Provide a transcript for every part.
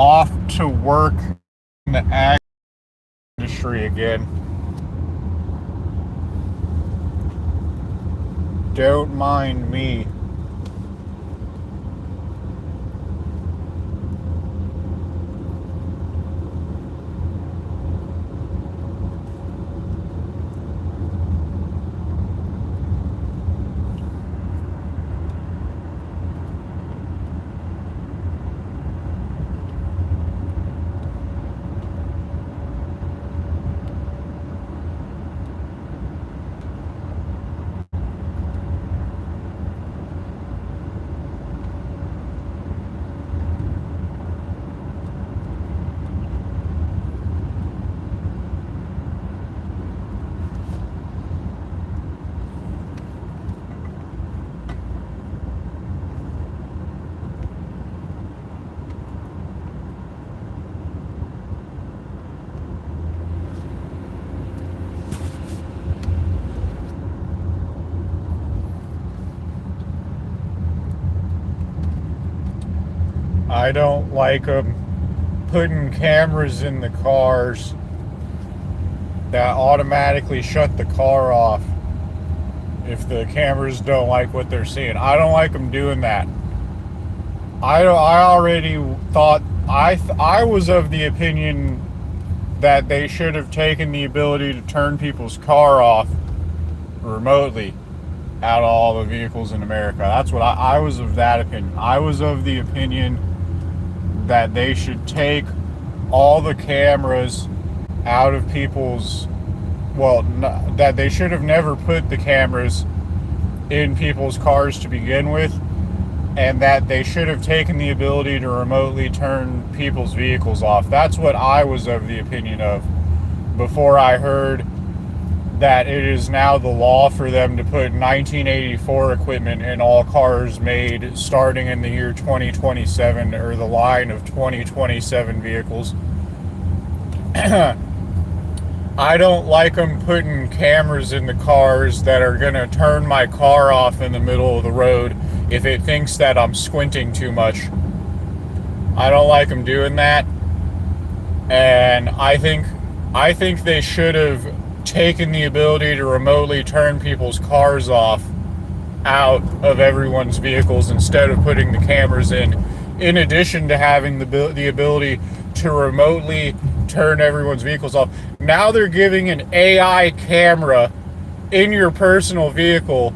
off to work in the ag industry again. Don't mind me. I don't like them putting cameras in the cars that automatically shut the car off if the cameras don't like what they're seeing. I don't like them doing that. I already thought I was of the opinion that they should have taken the ability to turn people's car off remotely out of all the vehicles in America. That's what I was of that opinion. I was of the opinion that they should take all the cameras out of people's, well, that they should have never put the cameras in people's cars to begin with, and that they should have taken the ability to remotely turn people's vehicles off. That's what I was of the opinion of before I heard that it is now the law for them to put 1984 equipment in all cars made starting in the year 2027, or the line of 2027 vehicles. I don't like them putting cameras in the cars that are going to turn my car off in the middle of the road if it thinks that I'm squinting too much. I don't like them doing that. And I think they should have taken the ability to remotely turn people's cars off out of everyone's vehicles instead of putting the cameras in addition to having the ability to remotely turn everyone's vehicles off. Now they're giving an AI camera in your personal vehicle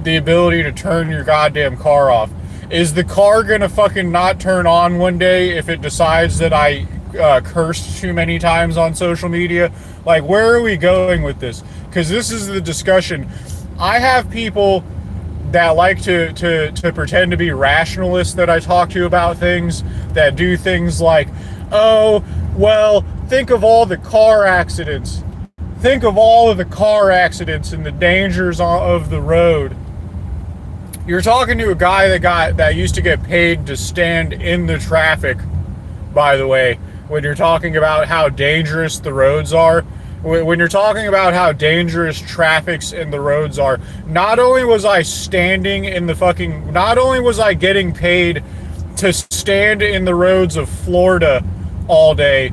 the ability to turn your goddamn car off. Is the car gonna fucking not turn on one day if it decides that I cursed too many times on social media? Like, where are we going with this? Because this is the discussion. I have people that like to pretend to be rationalists that I talk to about things, that do things like, oh, well, think of all the car accidents. Think of all of the car accidents and the dangers of the road. You're talking to a guy that used to get paid to stand in the traffic, by the way, when you're talking about how dangerous the roads are. When you're talking about how dangerous traffics in the roads are, not only was I getting paid to stand in the roads of Florida all day,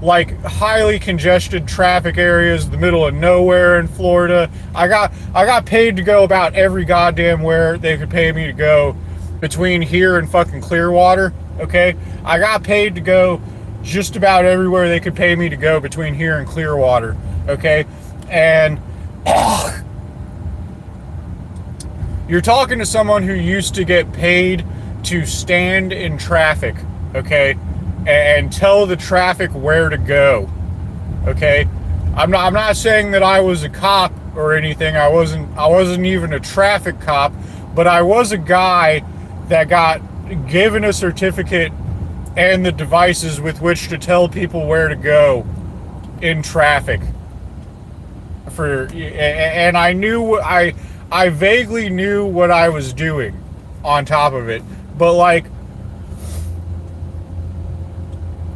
like highly congested traffic areas, the middle of nowhere in Florida. I got paid to go about every goddamn where they could pay me to go between here and fucking Clearwater. Okay, I got paid to go just about everywhere they could pay me to go between here and Clearwater. Okay, and you're talking to someone who used to get paid to stand in traffic, okay, and tell the traffic where to go. Okay, I'm not saying that I was a cop or anything. I wasn't even a traffic cop, but I was a guy that got given a certificate and the devices with which to tell people where to go in traffic. And I vaguely knew what I was doing on top of it. But like,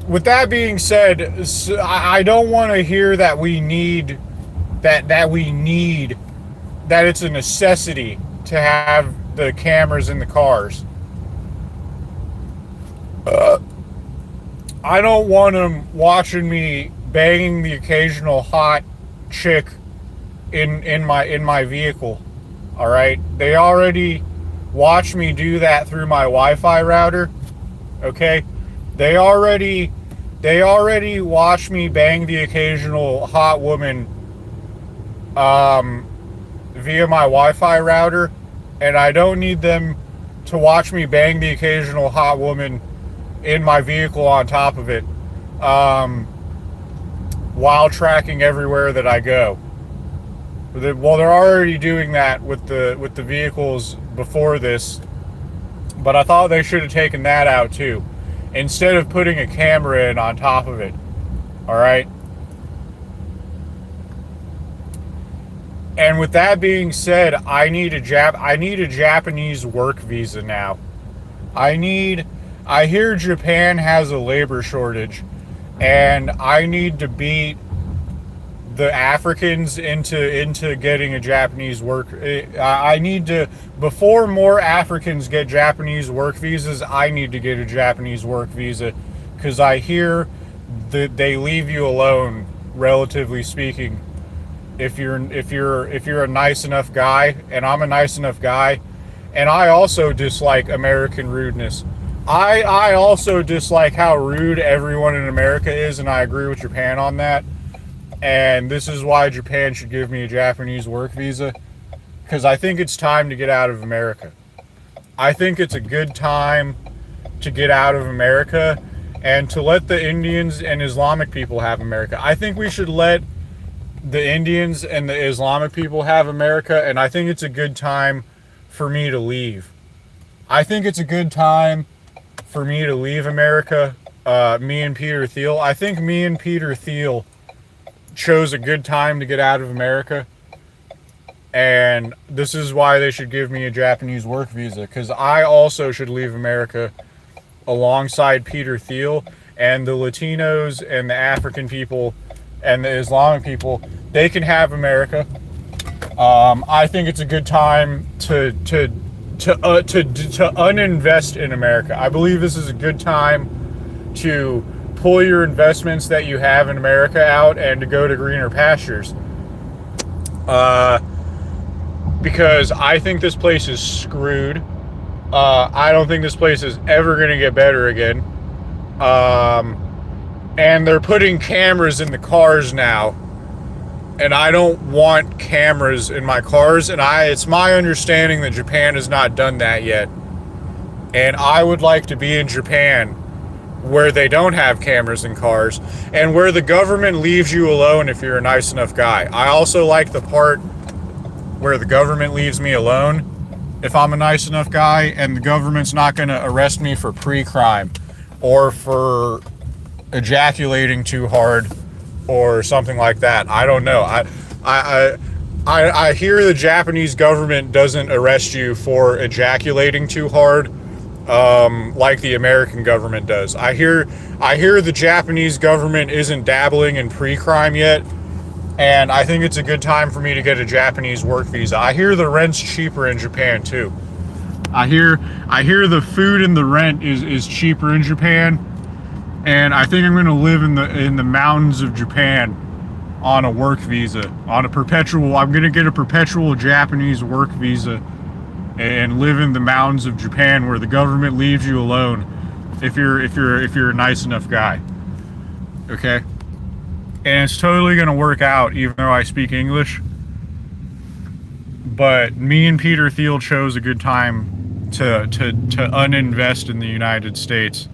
with that being said, I don't want to hear that that it's a necessity to have the cameras in the cars. I don't want them watching me banging the occasional hot chick in my vehicle. All right, they already watch me do that through my Wi-Fi router. Okay, they already watch me bang the occasional hot woman via my Wi-Fi router, and I don't need them to watch me bang the occasional hot woman in my vehicle on top of it, while tracking everywhere that I go. Well, they're already doing that with the vehicles before this, but I thought they should have taken that out too, instead of putting a camera in on top of it. All right. And with that being said, I need a Japanese work visa now. I hear Japan has a labor shortage, and I need to beat the Africans into getting a Japanese work. I need to, before more Africans get Japanese work visas, I need to get a Japanese work visa, because I hear that they leave you alone, relatively speaking, if you're a nice enough guy, and I'm a nice enough guy. And I also dislike American rudeness. I also dislike how rude everyone in America is, and I agree with Japan on that. And this is why Japan should give me a Japanese work visa, because I think it's time to get out of America. I think it's a good time to get out of America and to let the Indians and Islamic people have America. I think we should let the Indians and the Islamic people have America, and I think it's a good time for me to leave. I think it's a good time for me to leave America. Me and Peter Thiel. I think me and Peter Thiel chose a good time to get out of America, and this is why they should give me a Japanese work visa, because I also should leave America alongside Peter Thiel, and the Latinos and the African people and the Islamic people, they can have America. I think it's a good time to uninvest in America. I believe this is a good time to pull your investments that you have in America out and to go to greener pastures. Because I think this place is screwed. I don't think this place is ever going to get better again. And they're putting cameras in the cars now. And I don't want cameras in my cars. And it's my understanding that Japan has not done that yet. And I would like to be in Japan, where they don't have cameras in cars, and where the government leaves you alone if you're a nice enough guy. I also like the part where the government leaves me alone if I'm a nice enough guy, and the government's not going to arrest me for pre-crime or for ejaculating too hard or something like that. I don't know. I hear the Japanese government doesn't arrest you for ejaculating too hard, like the American government does. I hear the Japanese government isn't dabbling in pre-crime yet, and I think it's a good time for me to get a Japanese work visa. I hear the rent's cheaper in Japan too. I hear the food and the rent is cheaper in Japan, and I think I'm going to live in the mountains of Japan on a work visa, I'm going to get a perpetual Japanese work visa and live in the mountains of Japan, where the government leaves you alone if you're a nice enough guy. Okay? And it's totally going to work out, even though I speak English. But me and Peter Thiel chose a good time to uninvest in the United States.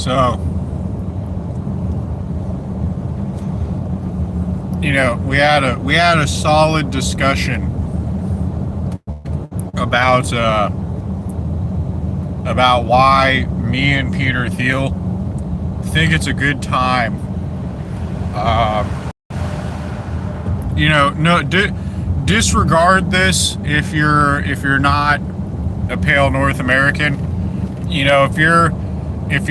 So, we had a solid discussion about why me and Peter Thiel think it's a good time. No, disregard this if you're not a pale North American. If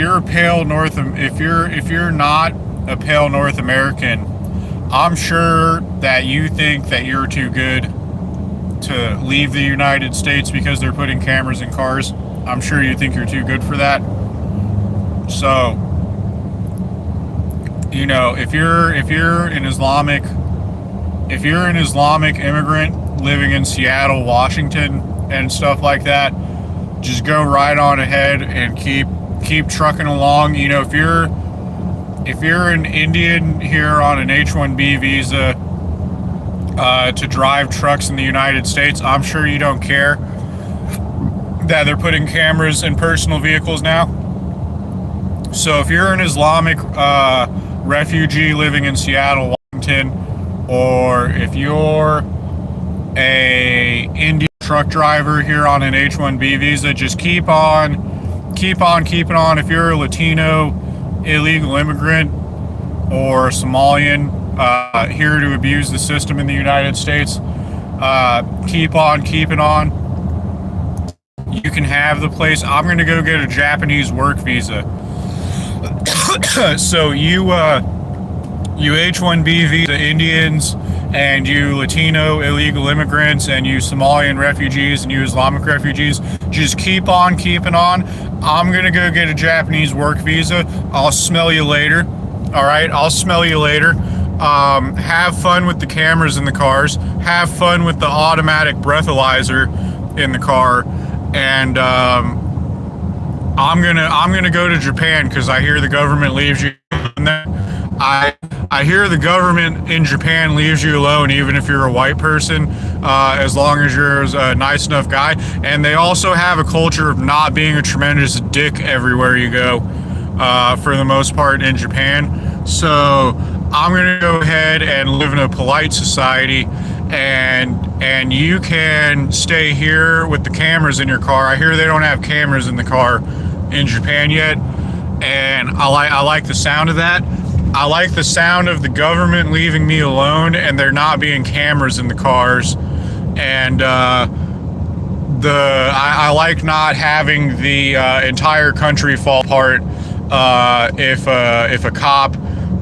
you're not a pale North American, I'm sure that you think that you're too good to leave the United States because they're putting cameras in cars. I'm sure you think you're too good for that. So, if you're an Islamic immigrant living in Seattle, Washington, and stuff like that, just go right on ahead and keep trucking along. If you're an Indian here on an H-1B visa to drive trucks in the United States, I'm sure you don't care that they're putting cameras in personal vehicles now. So if you're an Islamic refugee living in Seattle, Washington, or if you're a Indian truck driver here on an H-1B visa, just keep on keeping on. If you're a Latino illegal immigrant or Somalian here to abuse the system in the United States, keep on keeping on. You can have the place. I'm going to go get a Japanese work visa. So you H-1B visa Indians and you Latino illegal immigrants and you Somalian refugees and you Islamic refugees, just keep on keeping on. I'm going to go get a Japanese work visa. I'll smell you later. All right, I'll smell you later. Have fun with the cameras in the cars. Have fun with the automatic breathalyzer in the car. And I'm gonna go to Japan because I hear the government leaves you alone. I hear the government in Japan leaves you alone even if you're a white person, as long as you're a nice enough guy. And they also have a culture of not being a tremendous dick everywhere you go, for the most part in Japan. So I'm gonna go ahead and live in a polite society, and you can stay here with the cameras in your car. I hear they don't have cameras in the car in Japan yet, and I like the sound of that. I like the sound of the government leaving me alone and there not being cameras in the cars, and I like not having the entire country fall apart if a cop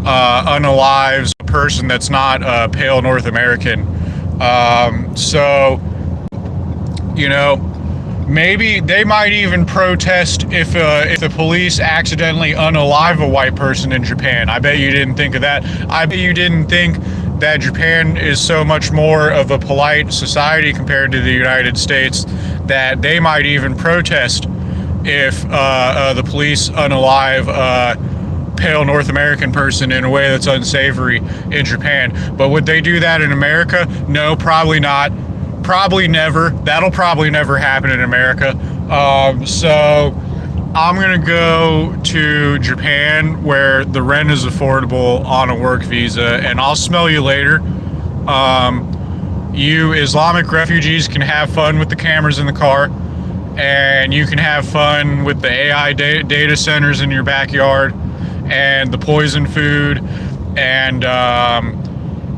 unalives a person that's not a pale North American. So, maybe they might even protest if the police accidentally unalive a white person in Japan. I bet you didn't think of that. I bet you didn't think that Japan is so much more of a polite society compared to the United States that they might even protest if the police unalive a pale North American person in a way that's unsavory in Japan. But would they do that in America? No, probably not. Probably never. That'll probably never happen in America. So I'm gonna go to Japan where the rent is affordable on a work visa, and I'll smell you later. You Islamic refugees can have fun with the cameras in the car, and you can have fun with the AI data centers in your backyard and the poison food, and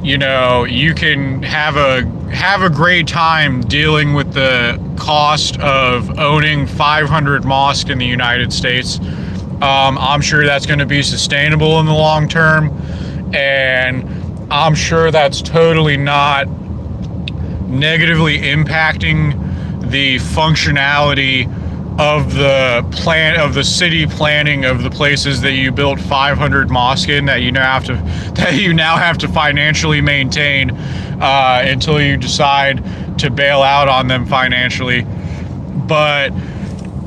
you can have a great time dealing with the cost of owning 500 mosques in the United States. I'm sure that's going to be sustainable in the long term, and I'm sure that's totally not negatively impacting the functionality of the city planning of the places that you built 500 mosques in that you now have to financially maintain until you decide to bail out on them financially. But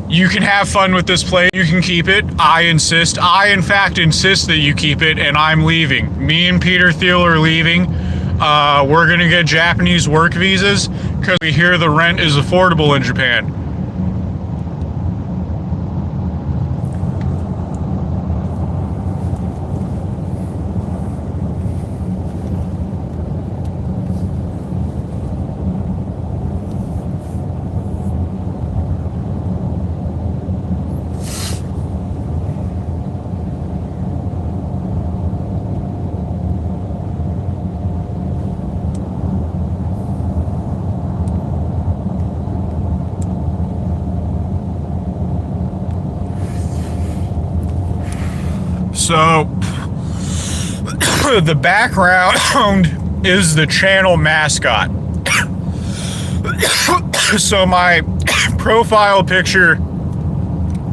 you can have fun with this place. You can keep it. I insist. I, in fact, insist that you keep it, and I'm leaving. Me and Peter Thiel are leaving. We're going to get Japanese work visas because we hear the rent is affordable in Japan. So the background is the channel mascot. So my profile picture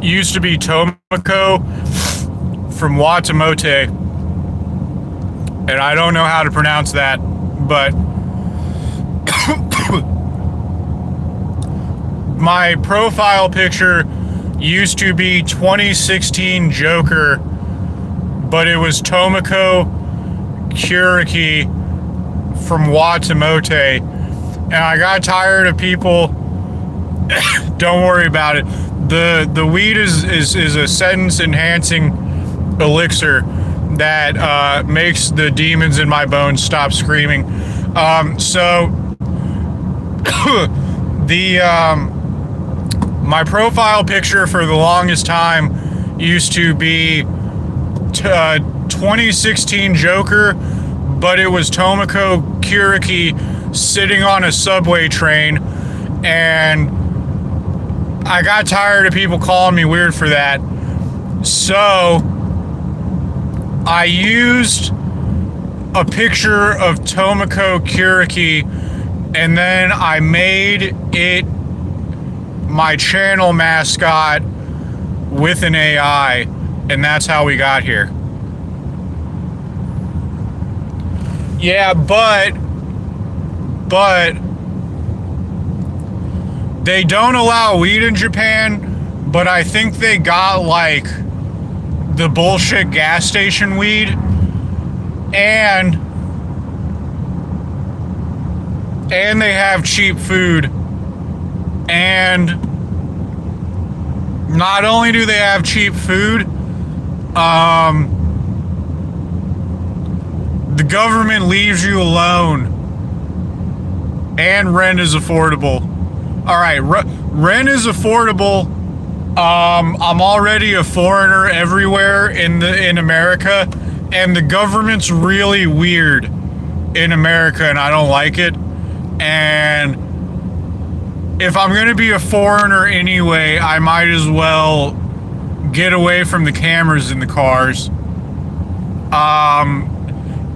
used to be Tomoko from Watamote, and I don't know how to pronounce that, but my profile picture used to be 2016 Joker, but it was Tomoko Kuriki from Watamote, and I got tired of people. Don't worry about it. The weed is a sentence enhancing elixir that makes the demons in my bones stop screaming. So my profile picture for the longest time used to be 2016 Joker, but it was Tomoko Kuriki sitting on a subway train, and I got tired of people calling me weird for that. So I used a picture of Tomoko Kuriki, and then I made it my channel mascot with an AI, and that's how we got here. Yeah, but they don't allow weed in Japan, but I think they got like the bullshit gas station weed, and they have cheap food. And not only do they have cheap food, the government leaves you alone, and rent is affordable. All right, rent is affordable. I'm already a foreigner everywhere in America, and the government's really weird in America, and I don't like it. And if I'm gonna be a foreigner anyway, I might as well get away from the cameras in the cars.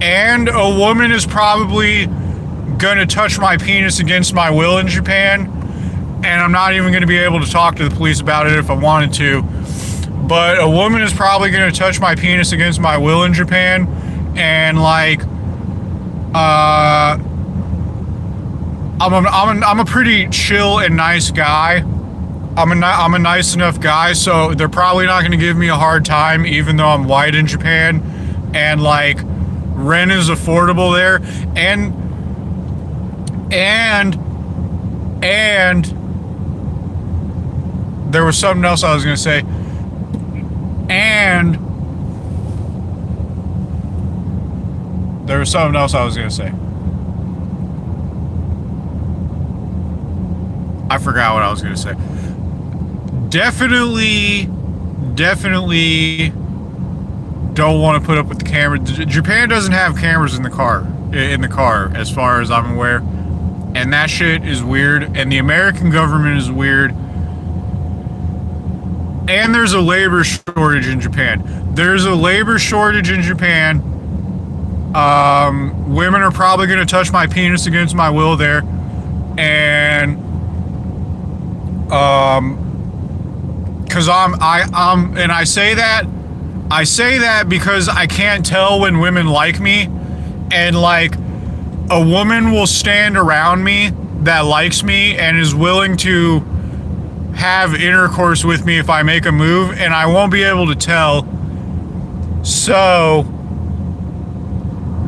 And a woman is probably gonna touch my penis against my will in Japan, and I'm not even gonna be able to talk to the police about it if I wanted to. But a woman is probably gonna touch my penis against my will in Japan, and like, I'm a pretty chill and nice guy. I'm a nice enough guy, so they're probably not going to give me a hard time, even though I'm white in Japan, and like rent is affordable there, and there was something else I was going to say, and there was something else I was going to say. I forgot what I was going to say. Definitely don't want to put up with the camera. Japan doesn't have cameras in the car, as far as I'm aware. And that shit is weird. And the American government is weird. And there's a labor shortage in Japan. Women are probably going to touch my penis against my will there. And because I say that because I can't tell when women like me, and like a woman will stand around me that likes me and is willing to have intercourse with me if I make a move, and I won't be able to tell. So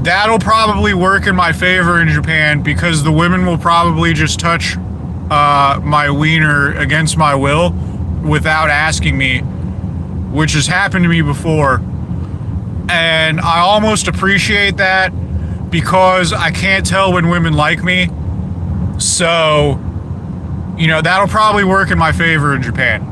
that'll probably work in my favor in Japan, because the women will probably just touch my wiener against my will without asking me, which has happened to me before. And I almost appreciate that, because I can't tell when women like me. So, you know, that'll probably work in my favor in Japan.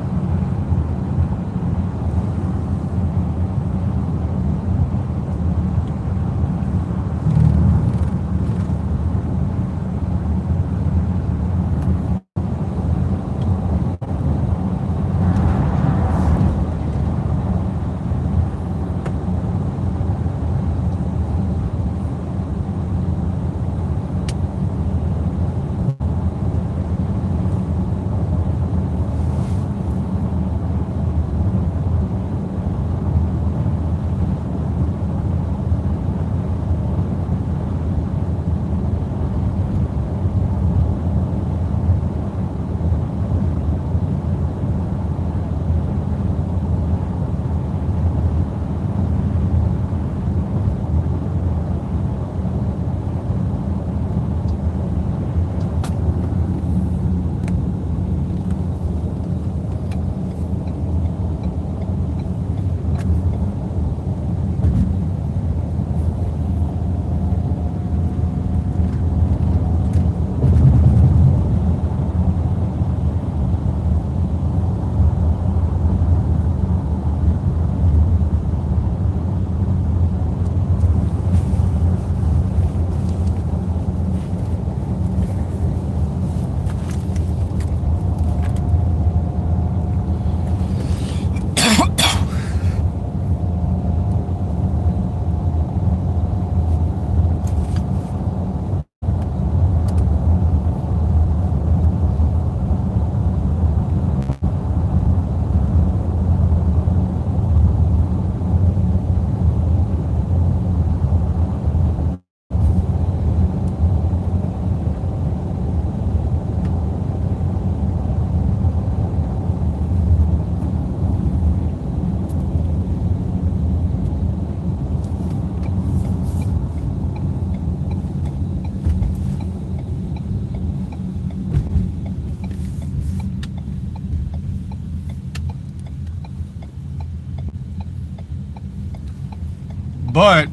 But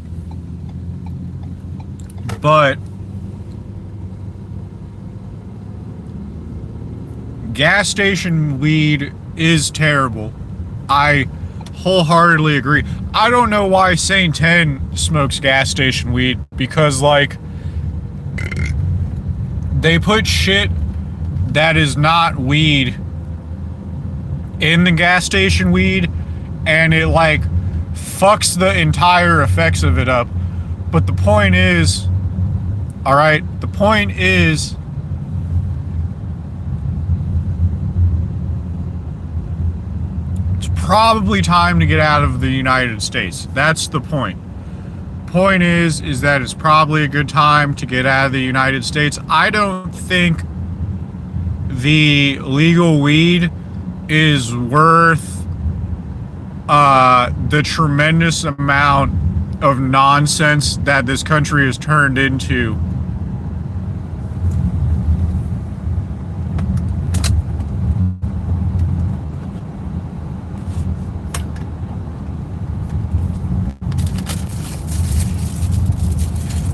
gas station weed is terrible. I wholeheartedly agree. I don't know why Saint 10 smokes gas station weed, because like they put shit that is not weed in the gas station weed, and it like fucks the entire effects of it up. But the point is, all right, the point is, it's probably time to get out of the United States. That's the point. Point is that it's probably a good time to get out of the United States. I don't think the legal weed is worth the tremendous amount of nonsense that this country has turned into.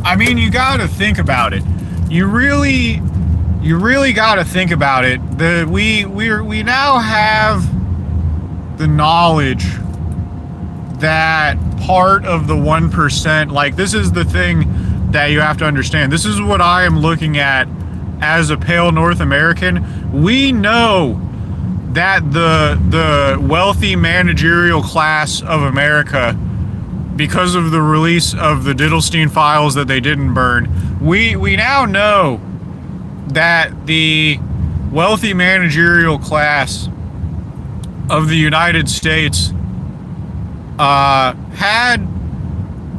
I mean, you gotta think about it. You really gotta think about it. We now have the knowledge that part of the 1%, like, this is the thing that you have to understand. This is what I am looking at as a pale North American. We know that the wealthy managerial class of America, because of the release of the Diddlestein files that they didn't burn, we now know that the wealthy managerial class of the United States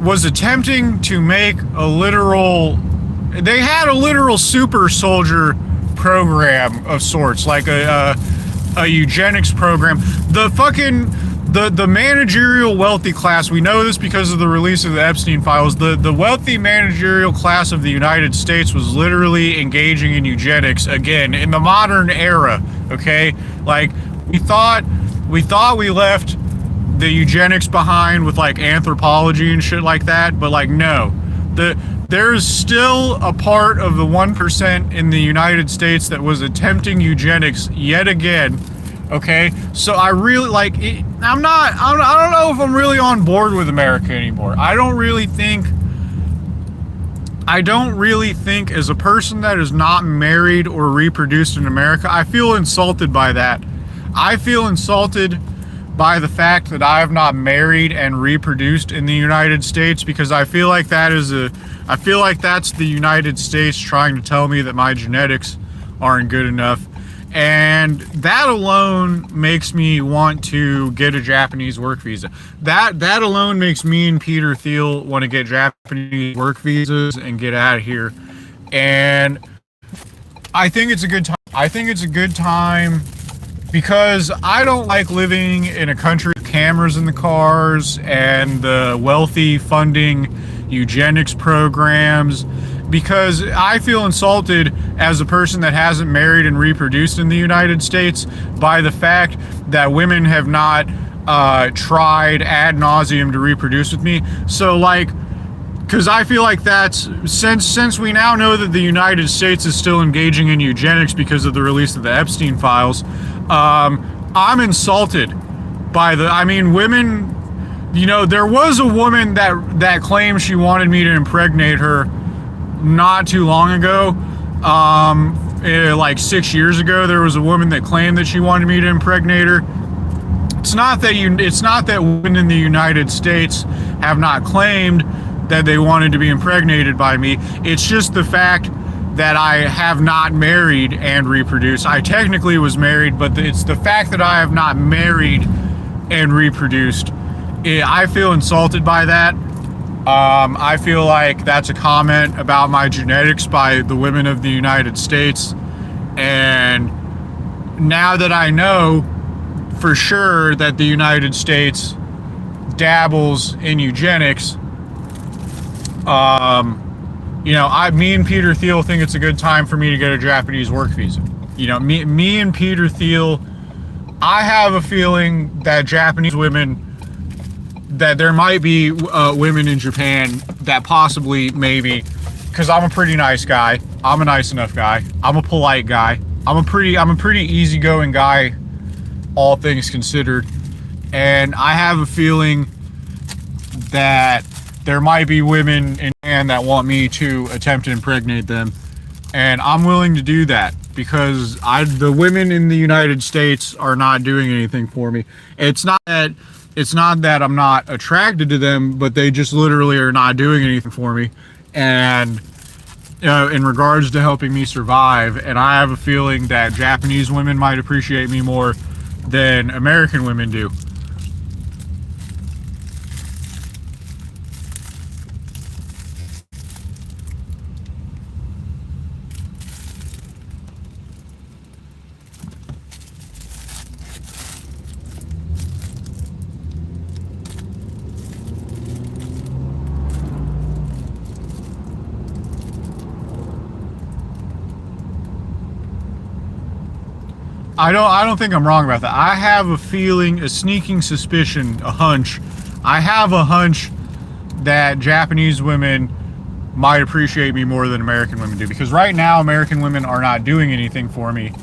was attempting to make they had a literal super soldier program of sorts, like a eugenics program. The managerial wealthy class, we know this because of the release of the Epstein files, the wealthy managerial class of the United States was literally engaging in eugenics again in the modern era, okay? Like, we thought we left the eugenics behind with like anthropology and shit like that, but like, no. There's still a part of the 1% in the United States that was attempting eugenics yet again. Okay, so I really like it. I don't know if I'm really on board with America anymore. I don't really think, as a person that is not married or reproduced in America, I feel insulted by that. I feel insulted by the fact that I have not married and reproduced in the United States, because I feel like that's the United States trying to tell me that my genetics aren't good enough. And that alone makes me want to get a Japanese work visa. That alone makes me and Peter Thiel want to get Japanese work visas and get out of here. And I think it's a good time. Because I don't like living in a country with cameras in the cars and the wealthy funding eugenics programs, because I feel insulted as a person that hasn't married and reproduced in the United States by the fact that women have not tried ad nauseum to reproduce with me. So like, because I feel like that's, since we now know that the United States is still engaging in eugenics because of the release of the Epstein files, I'm insulted by women, there was a woman that claimed she wanted me to impregnate her not too long ago. Like 6 years ago, there was a woman that claimed that she wanted me to impregnate her. It's not that women in the United States have not claimed that they wanted to be impregnated by me. It's just the fact that I have not married and reproduced. I technically was married, but it's the fact that I have not married and reproduced. I feel insulted by that. I feel like that's a comment about my genetics by the women of the United States. And now that I know for sure that the United States dabbles in eugenics, me and Peter Thiel think it's a good time for me to get a Japanese work visa. Me and Peter Thiel, I have a feeling that Japanese women that there might be women in Japan that possibly, maybe, because I'm a pretty nice guy. I'm a nice enough guy. I'm a polite guy. I'm a pretty easygoing guy, all things considered. And I have a feeling that there might be women in Japan that want me to attempt to impregnate them, and I'm willing to do that because the women in the United States are not doing anything for me. It's not that I'm not attracted to them, but they just literally are not doing anything for me. And in regards to helping me survive, and I have a feeling that Japanese women might appreciate me more than American women do. I don't think I'm wrong about that. I have a feeling, a sneaking suspicion, a hunch. I have a hunch that Japanese women might appreciate me more than American women do, because right now American women are not doing anything for me,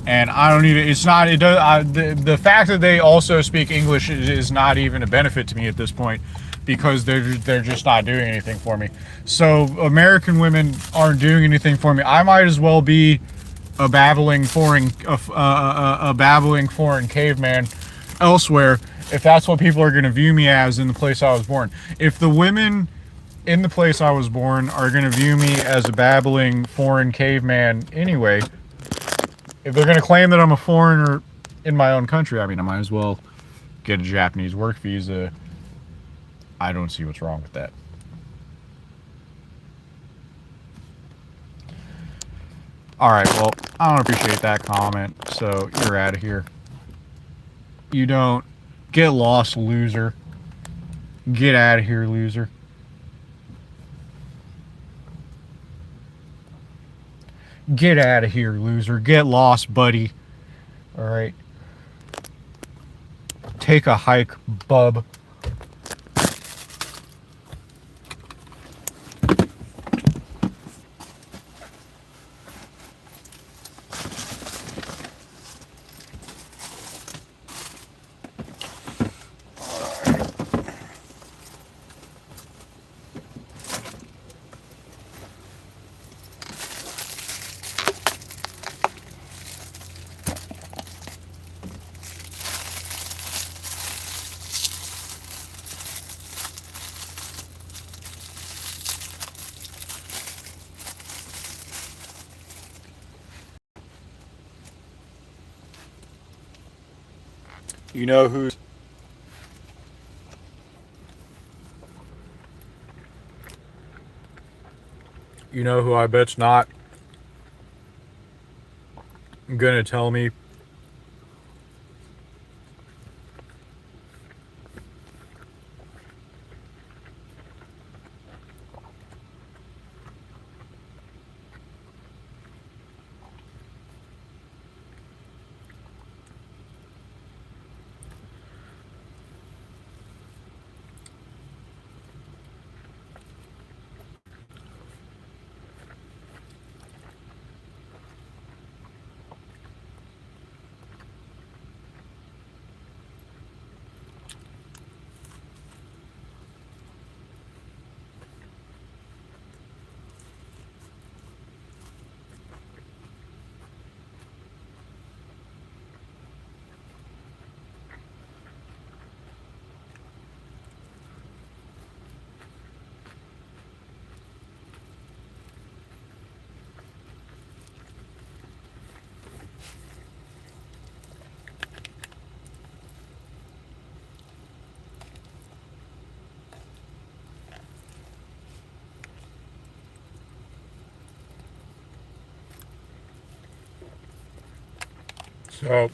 and I don't even. It's not. It does. The fact that they also speak English is not even a benefit to me at this point, because they're just not doing anything for me. So American women aren't doing anything for me. I might as well be a babbling foreign caveman elsewhere, if that's what people are going to view me as in the place I was born. If the women in the place I was born are going to view me as a babbling foreign caveman anyway, if they're going to claim that I'm a foreigner in my own country, I mean, I might as well get a Japanese work visa. I don't see what's wrong with that. Alright, well, I don't appreciate that comment, so you're out of here. You don't. Get lost, loser. Get out of here, loser. Get out of here, loser. Get lost, buddy. Alright. Take a hike, bub. You know who's You know who I bet's not gonna tell me so.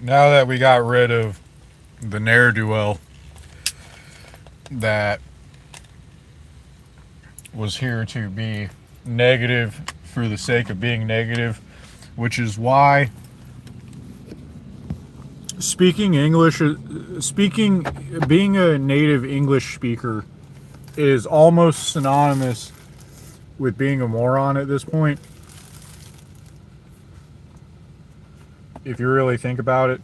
Now that we got rid of the ne'er-do-well, that was here to be negative for the sake of being negative, which is why speaking English, being a native English speaker is almost synonymous with being a moron at this point, if you really think about it.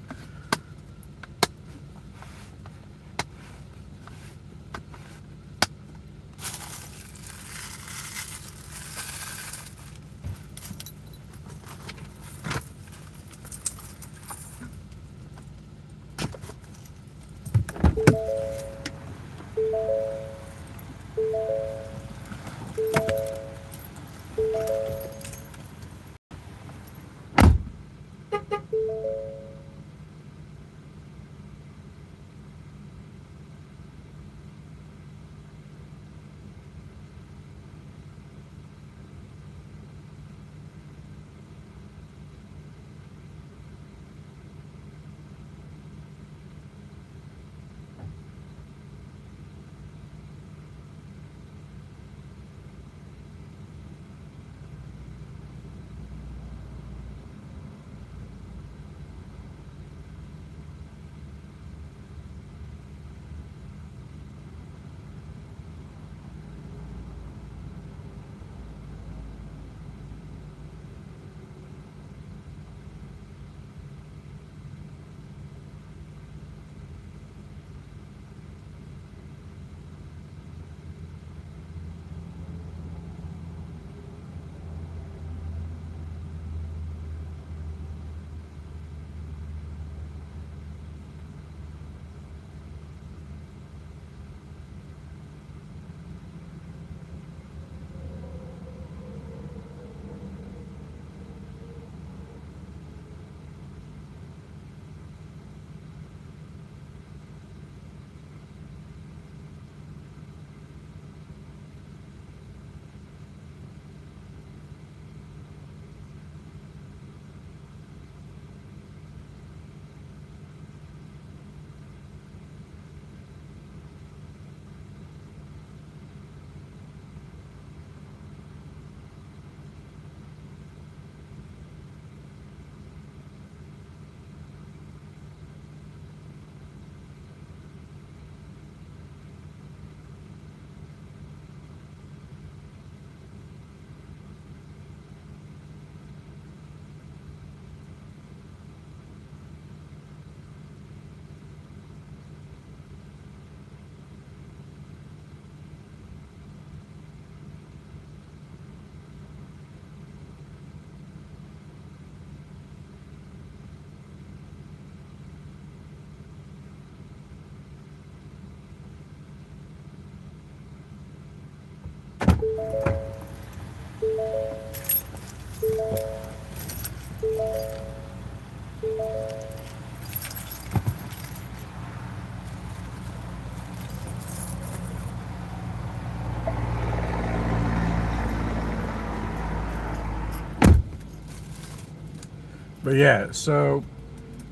But yeah, so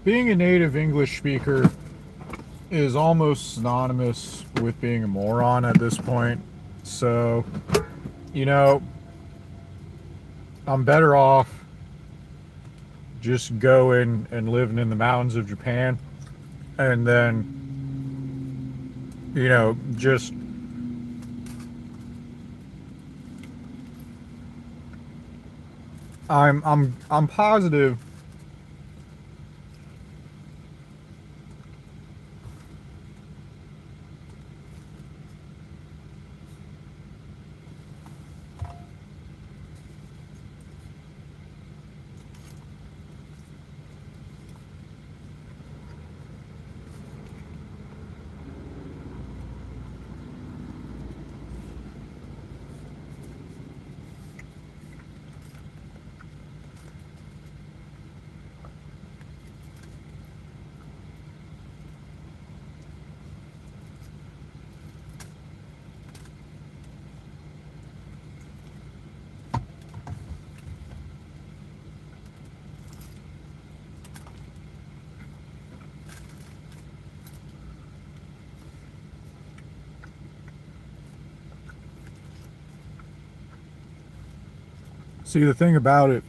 being a native English speaker is almost synonymous with being a moron at this point. So, you know, I'm better off just going and living in the mountains of Japan, and then, just I'm positive. See, the thing about it,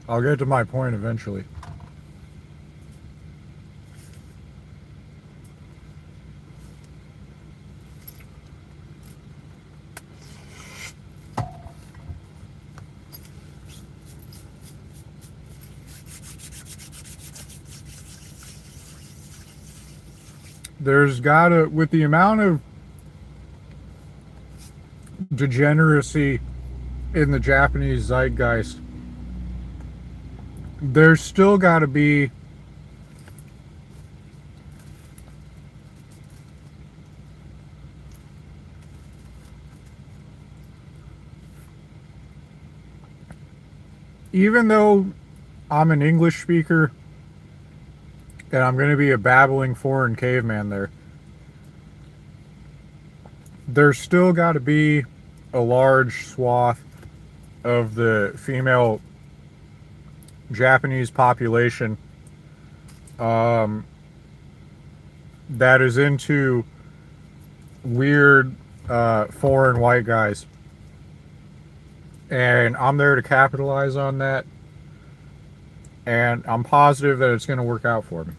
I'll get to my point eventually. There's gotta, with the amount of degeneracy in the Japanese zeitgeist, there's still gotta be even though I'm an English speaker and I'm going to be a babbling foreign caveman there's still got to be a large swath of the female Japanese population that is into weird foreign white guys. And I'm there to capitalize on that. And I'm positive that it's going to work out for me.